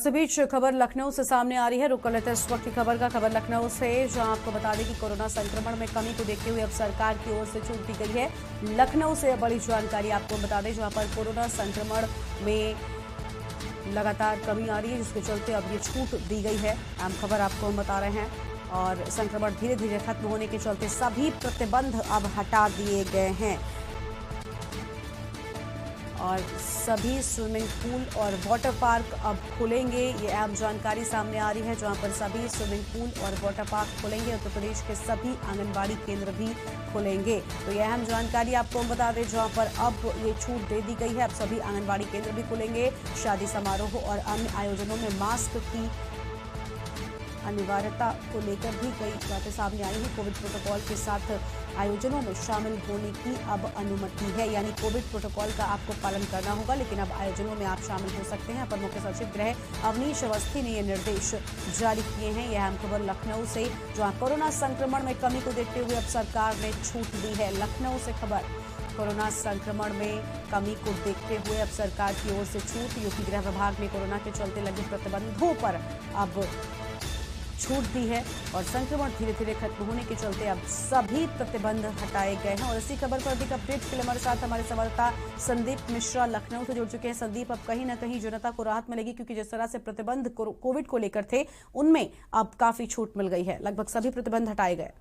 इसी बीच खबर लखनऊ से सामने आ रही है। रुक कर लेते हैं इस वक्त की खबर का। खबर लखनऊ से, जहां आपको बता दें कि कोरोना संक्रमण में कमी को देखते हुए अब सरकार की ओर से छूट दी गई है। लखनऊ से बड़ी जानकारी आपको बता दें, जहां पर कोरोना संक्रमण में लगातार कमी आ रही है, जिसके चलते अब ये छूट दी गई है। अहम खबर आपको हम बता रहे हैं। और संक्रमण धीरे धीरे खत्म होने के चलते सभी प्रतिबंध अब हटा दिए गए हैं और सभी स्विमिंग पूल और वाटर पार्क अब खुलेंगे। ये अहम जानकारी सामने आ रही है, जहां पर सभी स्विमिंग पूल और वाटर पार्क खुलेंगे। उत्तर प्रदेश के सभी आंगनबाड़ी केंद्र भी खुलेंगे। तो ये अहम जानकारी आपको हम बता दें, जहां पर अब ये छूट दे दी गई है। अब सभी आंगनबाड़ी केंद्र भी खुलेंगे। शादी समारोह और अन्य आयोजनों में मास्क की अनिवार्यता को लेकर भी कई बातें सामने आई हैं। कोविड प्रोटोकॉल के साथ आयोजनों में शामिल होने की अब अनुमति है, यानी कोविड प्रोटोकॉल का आपको पालन करना होगा, लेकिन अब आयोजनों में आप शामिल हो सकते हैं। अपर मुख्य सचिव गृह अवनीश अवस्थी ने ये निर्देश जारी किए हैं। यह अहम खबर लखनऊ से, जहां कोरोना संक्रमण में कमी को देखते हुए अब सरकार ने छूट दी है। लखनऊ से खबर, कोरोना संक्रमण में कमी को देखते हुए अब सरकार की ओर से छूट। यूपी गृह विभाग ने कोरोना के चलते लगे प्रतिबंधों पर अब छूट दी है और संक्रमण धीरे धीरे खत्म होने के चलते अब सभी प्रतिबंध हटाए गए हैं। और इसी खबर पर अधिक अपडेट के लिए हमारे साथ हमारे संवाददाता संदीप मिश्रा लखनऊ से जुड़ चुके हैं। संदीप, अब कहीं ना कहीं जनता को राहत मिलेगी, क्योंकि जिस तरह से प्रतिबंध कोविड को लेकर थे, उनमें अब काफी छूट मिल गई है। लगभग सभी प्रतिबंध हटाए गए।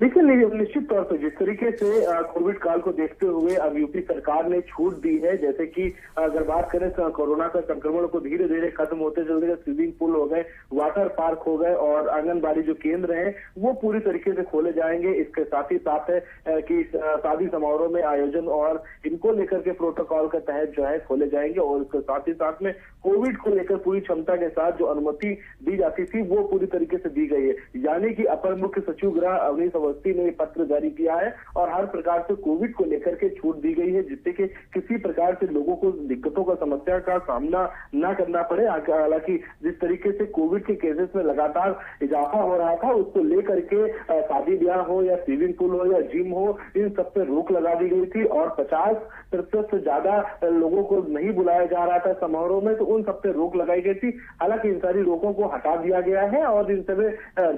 देखिए, निश्चित तौर पर जिस तरीके से कोविड काल को देखते हुए अब यूपी सरकार ने छूट दी है, जैसे कि अगर बात करें कोरोना का संक्रमण को धीरे धीरे खत्म होते चलते स्विमिंग पूल हो गए, वाटर पार्क हो गए और आंगनबाड़ी जो केंद्र हैं वो पूरी तरीके से खोले जाएंगे। इसके साथ ही साथ है कि शादी समारोह में आयोजन और इनको लेकर के प्रोटोकॉल के तहत जो है खोले जाएंगे। और इसके साथ ही साथ में कोविड को लेकर पूरी क्षमता के साथ जो अनुमति दी जाती थी वो पूरी तरीके से दी गई है। यानी कि अपर मुख्य सचिव गृह अवनीश अवस्थी ने पत्र जारी किया है और हर प्रकार से कोविड को लेकर के छूट दी गई है, जिससे कि किसी प्रकार से लोगों को दिक्कतों का समस्या का सामना न करना पड़े। हालांकि जिस तरीके से कोविड के केसेस में लगातार इजाफा हो रहा था, उसको लेकर के शादी ब्याह हो या स्विमिंग पूल हो या जिम हो, इन सब पे रोक लगा दी गई थी और 50% से ज्यादा लोगों को नहीं बुलाया जा रहा था समारोह में, तो उन सब पे रोक लगाई गई थी। हालांकि इन सारी रोकों को हटा दिया गया है और इन सब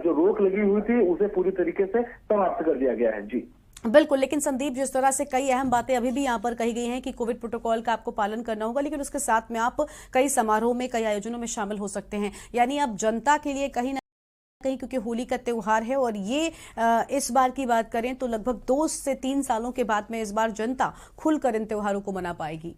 जो रोक लगी हुई थी उसे पूरी तरीके से समाप्त कर दिया गया है। जी बिल्कुल, लेकिन संदीप, जिस तरह से कई अहम बातें अभी भी यहाँ पर कही गई हैं कि कोविड प्रोटोकॉल का आपको पालन करना होगा, लेकिन उसके साथ में आप कई समारोह में, कई आयोजनों में शामिल हो सकते हैं। यानी अब जनता के लिए कहीं ना कहीं, क्योंकि होली का त्योहार है और ये इस बार की बात करें तो लगभग 2 से 3 सालों के बाद में इस बार जनता खुलकर इन त्योहारों को मना पाएगी।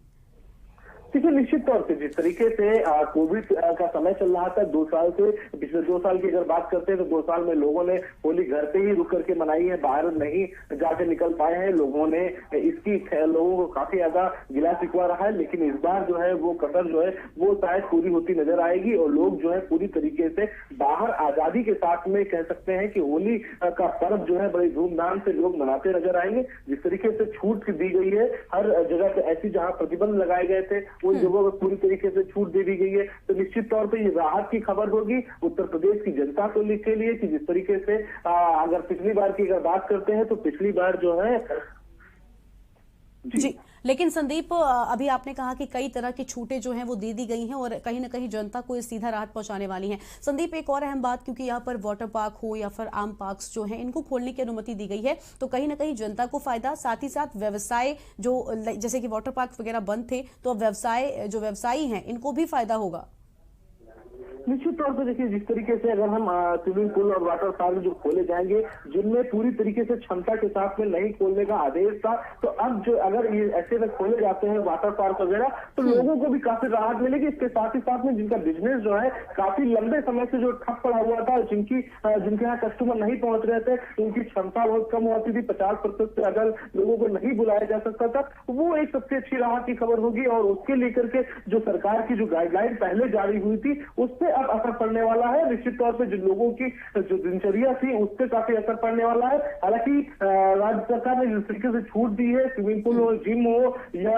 देखिए, निश्चित तौर से जिस तरीके से कोविड का समय चल रहा था 2 साल से, पिछले 2 साल की अगर बात करते हैं तो 2 साल में लोगों ने होली घर पे ही रुक करके मनाई है, बाहर नहीं जाके निकल पाए हैं। लोगों ने इसकी लोगों को काफी ज्यादा गिला शिकवा रहा है, लेकिन इस बार जो है वो कसर जो है वो शायद पूरी होती नजर आएगी और लोग जो है पूरी तरीके से बाहर आजादी के साथ में कह सकते हैं कि होली का पर्व जो है बड़ी धूमधाम से लोग मनाते नजर आएंगे। जिस तरीके से छूट दी गई है हर जगह पे, ऐसी जहां प्रतिबंध लगाए गए थे उन जगहों पर पूरी तरीके से छूट दे दी गई है, तो निश्चित तौर पे ये राहत की खबर होगी उत्तर प्रदेश की जनता को के लिए कि जिस तरीके से अगर पिछली बार की अगर बात करते हैं तो पिछली बार जो है जी। लेकिन संदीप, अभी आपने कहा कि कई तरह की छूटें जो हैं वो दे दी गई हैं और कहीं ना कहीं जनता को सीधा राहत पहुंचाने वाली हैं। संदीप, एक और अहम बात, क्योंकि यहाँ पर वाटर पार्क हो या फिर आम पार्क्स जो हैं, इनको खोलने की अनुमति दी गई है, तो कहीं ना कहीं जनता को फायदा, साथ ही साथ व्यवसाय जो, जैसे कि वाटर पार्क वगैरह बंद थे, तो अब व्यवसाय जो व्यवसायी हैं इनको भी फायदा होगा। निश्चित तौर पर देखिए, जिस तरीके से अगर हम स्विमिंग पूल और वाटर पार्क जो खोले जाएंगे, जिनमें पूरी तरीके से क्षमता के साथ में नहीं खोलने का आदेश था, तो अब जो अगर ये ऐसे में खोले जाते हैं वाटर पार्क वगैरह, तो लोगों को भी काफी राहत मिलेगी। इसके साथ ही साथ में जिनका बिजनेस जो है काफी लंबे समय से जो ठप पड़ा हुआ था, जिनके यहाँ कस्टमर नहीं पहुंच रहे थे, उनकी क्षमता बहुत कम होती थी, 50% से अगर लोगों को नहीं बुलाया जा सकता था, वो एक सबसे अच्छी राहत की खबर होगी। और उसके लेकर के जो सरकार की जो गाइडलाइन पहले जारी हुई थी, उस पर अब असर पड़ने वाला है। निश्चित तौर पे जिन लोगों की जो दिनचर्या थी उस पर काफी असर पड़ने वाला है। हालांकि राज्य सरकार ने जिस तरीके से छूट दी है, स्विमिंग पूल हो, जिम हो या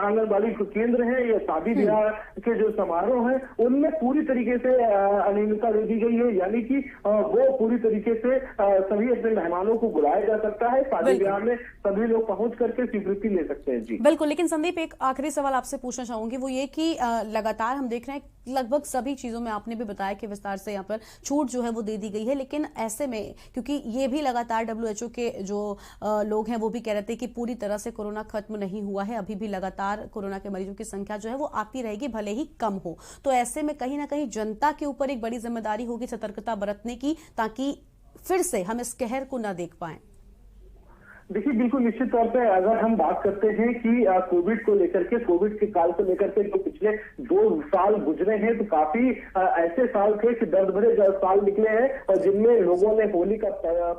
आंगनबाड़ी केंद्र है या शादी ब्याह के जो समारोह है, उनमें पूरी तरीके से अनियमितता दे दी गई है। यानी कि वो पूरी तरीके से सभी अपने मेहमानों को बुलाया जा सकता है, शादी ब्याह में सभी लोग पहुंच करके स्वीकृति ले सकते हैं। जी बिल्कुल, लेकिन संदीप एक आखिरी सवाल आपसे पूछना चाहूंगी, वो ये कि लगातार हम देख रहे हैं लगभग सभी चीजों में, आपने भी बताया कि विस्तार से यहाँ पर छूट जो है वो दे दी गई है, लेकिन ऐसे में क्योंकि ये भी लगातार WHO के जो लोग हैं वो भी कह रहे थे कि पूरी तरह से कोरोना खत्म नहीं हुआ है, अभी भी लगातार कोरोना के मरीजों की संख्या जो है वो आती रहेगी, भले ही कम हो। तो ऐसे में कहीं ना कहीं जनता के ऊपर एक बड़ी जिम्मेदारी होगी सतर्कता बरतने की, ताकि फिर से हम इस कहर को न देख पाए। देखिए, बिल्कुल निश्चित तौर पे अगर हम बात करते हैं कि कोविड को लेकर के, कोविड के काल को लेकर के जो पिछले 2 साल गुजरे हैं, तो काफी ऐसे साल थे कि दर्द भरे साल निकले हैं और जिनमें लोगों ने होली का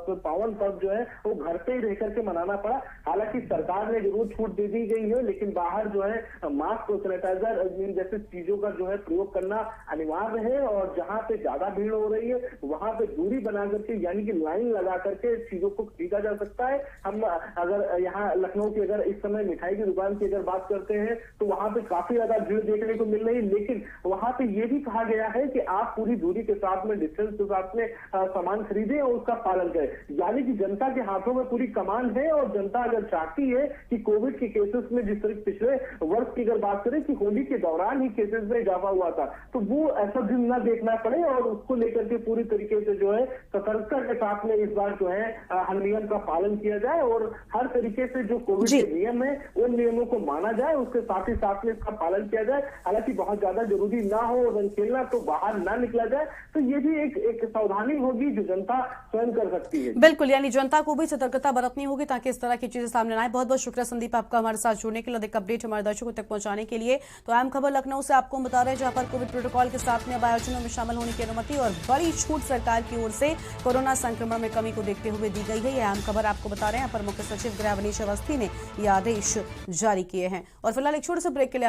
पावन पर्व जो है वो घर पे ही रह करके मनाना पड़ा। हालांकि सरकार ने जरूर छूट दे दी गई है, लेकिन बाहर जो है मास्क और सैनिटाइजर जैसे चीजों का जो है प्रयोग करना अनिवार्य है और जहां पे ज्यादा भीड़ हो रही है वहां पे दूरी बना करके, यानी कि लाइन लगा करके चीजों को खरीदा जा सकता है। हम अगर यहाँ लखनऊ की अगर इस समय मिठाई की दुकान की अगर बात करते हैं तो वहां पे काफी ज्यादा भीड़ देखने को मिल रही है, लेकिन वहां पे ये भी कहा गया है कि आप पूरी दूरी के साथ में, डिस्टेंस के साथ में सामान खरीदें और उसका पालन करें। यानी कि जनता के हाथों में पूरी कमान है और जनता अगर चाहती है कि कोविड के केसेस में, जिस तरह पिछले वर्ष की अगर बात करें कि होली के दौरान ही केसेस में इजाफा हुआ था, तो वो ऐसा दिन न देखना पड़े और उसको लेकर के पूरी तरीके से जो है सतर्कता के साथ में इस बार जो है हर नियम का पालन किया जाए और हर तरीके से जो कोविड के नियम है उन नियमों को माना जाए, उसके साथ ही साथ में इसका पालन किया जाए। हालांकि बहुत ज्यादा जरूरी ना हो रंग खेलना तो बाहर ना निकला जाए, तो ये भी एक सावधानी होगी जो जनता स्वयं कर सकती है। बिल्कुल, यानी जनता को भी सतर्कता बरतनी होगी ताकि इस तरह की चीजें सामने आए। बहुत बहुत शुक्रिया संदीप आपका हमारे साथ जुड़ने के लिए, अधिक अपडेट हमारे दर्शकों तक पहुंचाने के लिए। तो अहम खबर लखनऊ से आपको बता रहे हैं, जहां पर कोविड प्रोटोकॉल के साथ में अब आयोजनों में शामिल होने की अनुमति और बड़ी छूट सरकार की ओर से कोरोना संक्रमण में कमी को देखते हुए दी गई है। यह अहम खबर आपको बता रहे हैं। यहाँ पर मुख्य सचिव गृह अवनीश अवस्थी ने ये आदेश जारी किए हैं। और फिलहाल एक छोटे से ब्रेक के लिए